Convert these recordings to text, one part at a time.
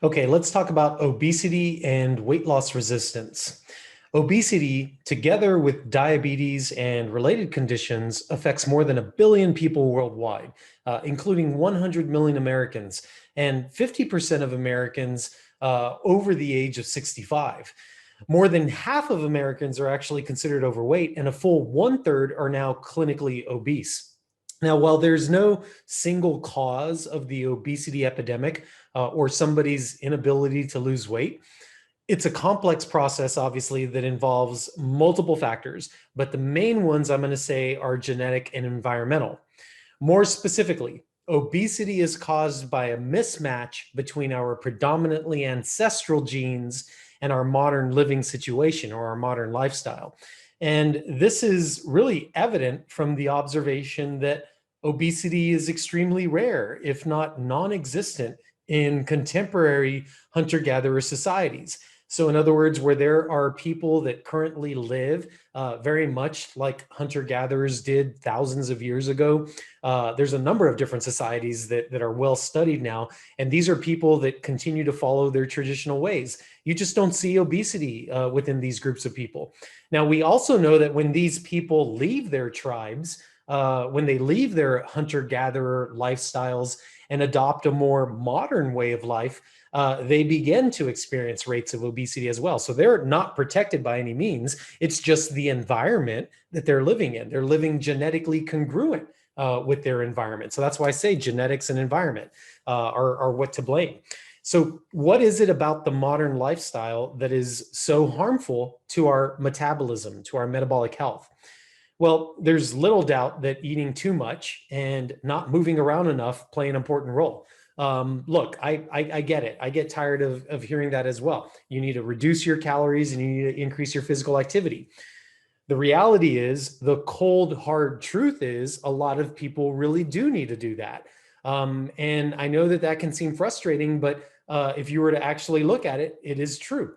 Okay, let's talk about obesity and weight loss resistance. Obesity, together with diabetes and related conditions, affects more than 1 billion people worldwide, including 100 million Americans and 50% of Americans over the age of 65. More than half of Americans are actually considered overweight, and a full 1/3 are now clinically obese. Now, while there's no single cause of the obesity epidemic or somebody's inability to lose weight, it's a complex process, obviously, that involves multiple factors, but the main ones I'm going to say are genetic and environmental. More specifically, obesity is caused by a mismatch between our predominantly ancestral genes and our modern living situation or our modern lifestyle. And this is really evident from the observation that obesity is extremely rare, if not non-existent, in contemporary hunter-gatherer societies. So in other words, where there are people that currently live very much like hunter-gatherers did thousands of years ago, there's a number of different societies that are well studied now. And these are people that continue to follow their traditional ways. You just don't see obesity within these groups of people. Now, we also know that when these people leave their tribes, when they leave their hunter-gatherer lifestyles and adopt a more modern way of life, they begin to experience rates of obesity as well. So they're not protected by any means. It's just the environment that they're living in. They're living genetically congruent with their environment. So that's why I say genetics and environment are what to blame. So what is it about the modern lifestyle that is so harmful to our metabolism, to our metabolic health? Well, there's little doubt that eating too much and not moving around enough play an important role. Look, I get it. I get tired of hearing that as well. You need to reduce your calories and you need to increase your physical activity. The reality is, the cold, hard truth is, a lot of people really do need to do that. And I know that that can seem frustrating, but if you were to actually look at it, it is true.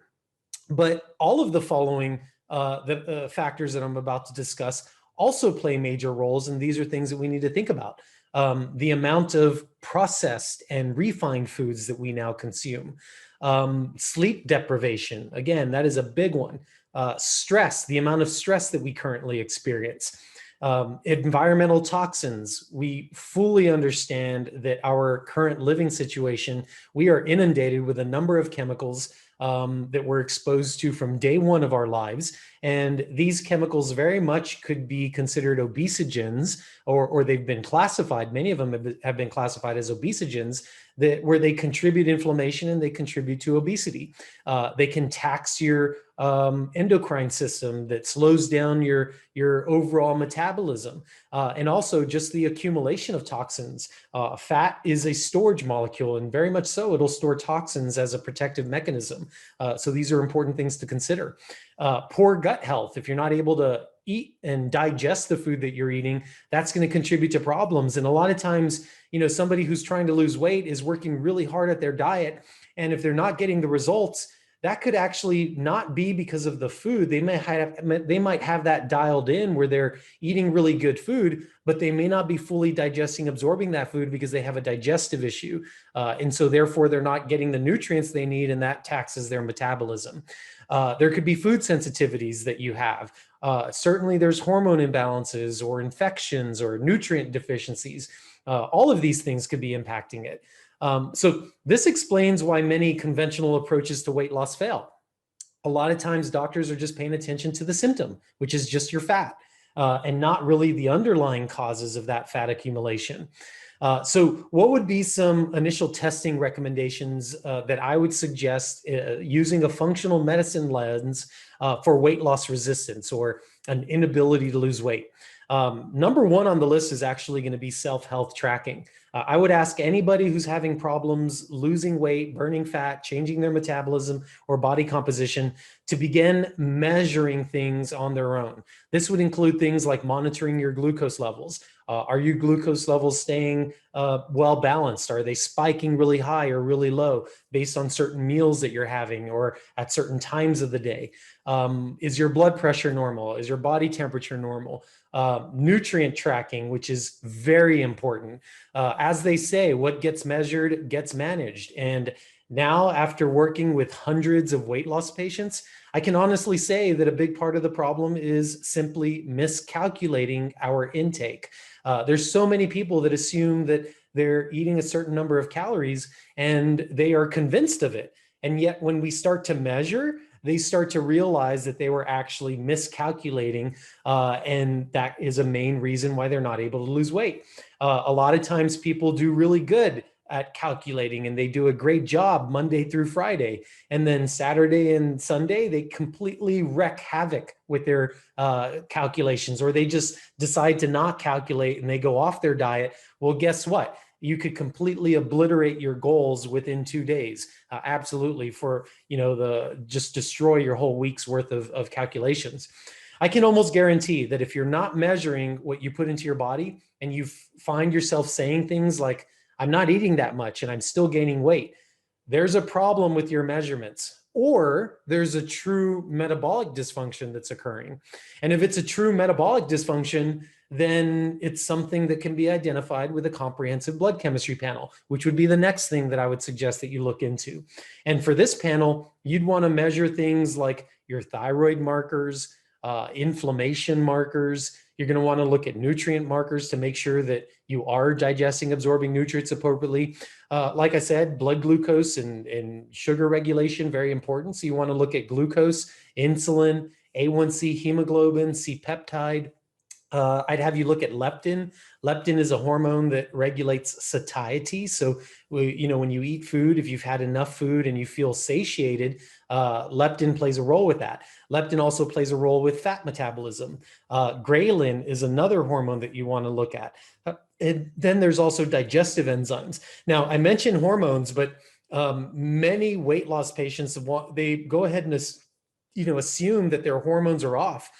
But all of the following the factors that I'm about to discuss also play major roles, and these are things that we need to think about. The amount of processed and refined foods that we now consume. Sleep deprivation, again, that is a big one. Stress, the amount of stress that we currently experience. Environmental toxins. We fully understand that our current living situation, we are inundated with a number of chemicals that we're exposed to from day one of our lives. And these chemicals very much could be considered obesogens, or they've been classified. Many of them have been classified as obesogens, where they contribute inflammation and they contribute to obesity. They can tax your endocrine system that slows down your overall metabolism. And also just the accumulation of toxins. Fat is a storage molecule, and very much so, it'll store toxins as a protective mechanism. So these are important things to consider. Poor gut health. If you're not able to eat and digest the food that you're eating, that's going to contribute to problems. And a lot of times, somebody who's trying to lose weight is working really hard at their diet. And if they're not getting the results, that could actually not be because of the food. They might have that dialed in where they're eating really good food, but they may not be fully digesting, absorbing that food because they have a digestive issue. And so therefore they're not getting the nutrients they need, and that taxes their metabolism. There could be food sensitivities that you have. Certainly there's hormone imbalances or infections or nutrient deficiencies. All of these things could be impacting it. So this explains why many conventional approaches to weight loss fail. A lot of times doctors are just paying attention to the symptom, which is just your fat, and not really the underlying causes of that fat accumulation. So what would be some initial testing recommendations that I would suggest using a functional medicine lens for weight loss resistance or an inability to lose weight? Number one on the list is actually going to be self-health tracking. I would ask anybody who's having problems losing weight, burning fat, changing their metabolism or body composition to begin measuring things on their own. This would include things like monitoring your glucose levels. Are your glucose levels staying well balanced? Are they spiking really high or really low based on certain meals that you're having or at certain times of the day? Is your blood pressure normal? Is your body temperature normal? Nutrient tracking, which is very important. As they say, what gets measured gets managed. And Now, after working with hundreds of weight loss patients, I can honestly say that a big part of the problem is simply miscalculating our intake. There's so many people that assume that they're eating a certain number of calories and they are convinced of it. And yet when we start to measure, they start to realize that they were actually miscalculating. And that is a main reason why they're not able to lose weight. A lot of times people do really good at calculating and they do a great job Monday through Friday. And then Saturday and Sunday, they completely wreak havoc with their calculations, or they just decide to not calculate and they go off their diet. Well, guess what? You could completely obliterate your goals within 2 days. Absolutely, for just destroy your whole week's worth of calculations. I can almost guarantee that if you're not measuring what you put into your body and you find yourself saying things like, I'm not eating that much and I'm still gaining weight, there's a problem with your measurements, or there's a true metabolic dysfunction that's occurring. And if it's a true metabolic dysfunction, then it's something that can be identified with a comprehensive blood chemistry panel, which would be the next thing that I would suggest that you look into. And for this panel, you'd want to measure things like your thyroid markers, inflammation markers. You're going to want to look at nutrient markers to make sure that you are digesting, absorbing nutrients appropriately. Like I said, blood glucose and sugar regulation, very important. So you want to look at glucose, insulin, A1C, hemoglobin, C-peptide. I'd have you look at leptin. Leptin is a hormone that regulates satiety. So, when you eat food, if you've had enough food and you feel satiated, leptin plays a role with that. Leptin also plays a role with fat metabolism. Ghrelin is another hormone that you want to look at. And then there's also digestive enzymes. Now, I mentioned hormones, but many weight loss patients they go ahead and assume that their hormones are off,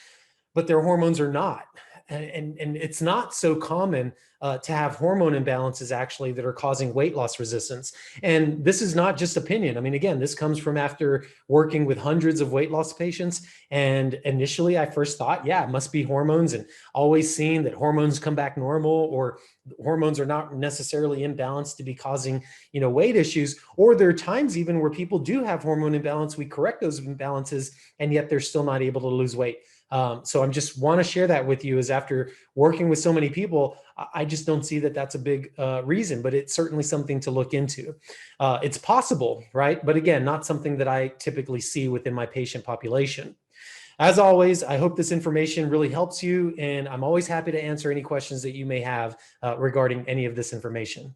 but their hormones are not. And it's not so common to have hormone imbalances actually that are causing weight loss resistance. And this is not just opinion. I mean, again, this comes from after working with hundreds of weight loss patients. And initially I first thought, yeah, it must be hormones, and always seeing that hormones come back normal, or hormones are not necessarily imbalanced to be causing, weight issues. Or there are times even where people do have hormone imbalance. We correct those imbalances and yet they're still not able to lose weight. So I just want to share that with you, is after working with so many people, I just don't see that that's a big reason, but it's certainly something to look into. It's possible, right? But again, not something that I typically see within my patient population. As always, I hope this information really helps you, and I'm always happy to answer any questions that you may have regarding any of this information.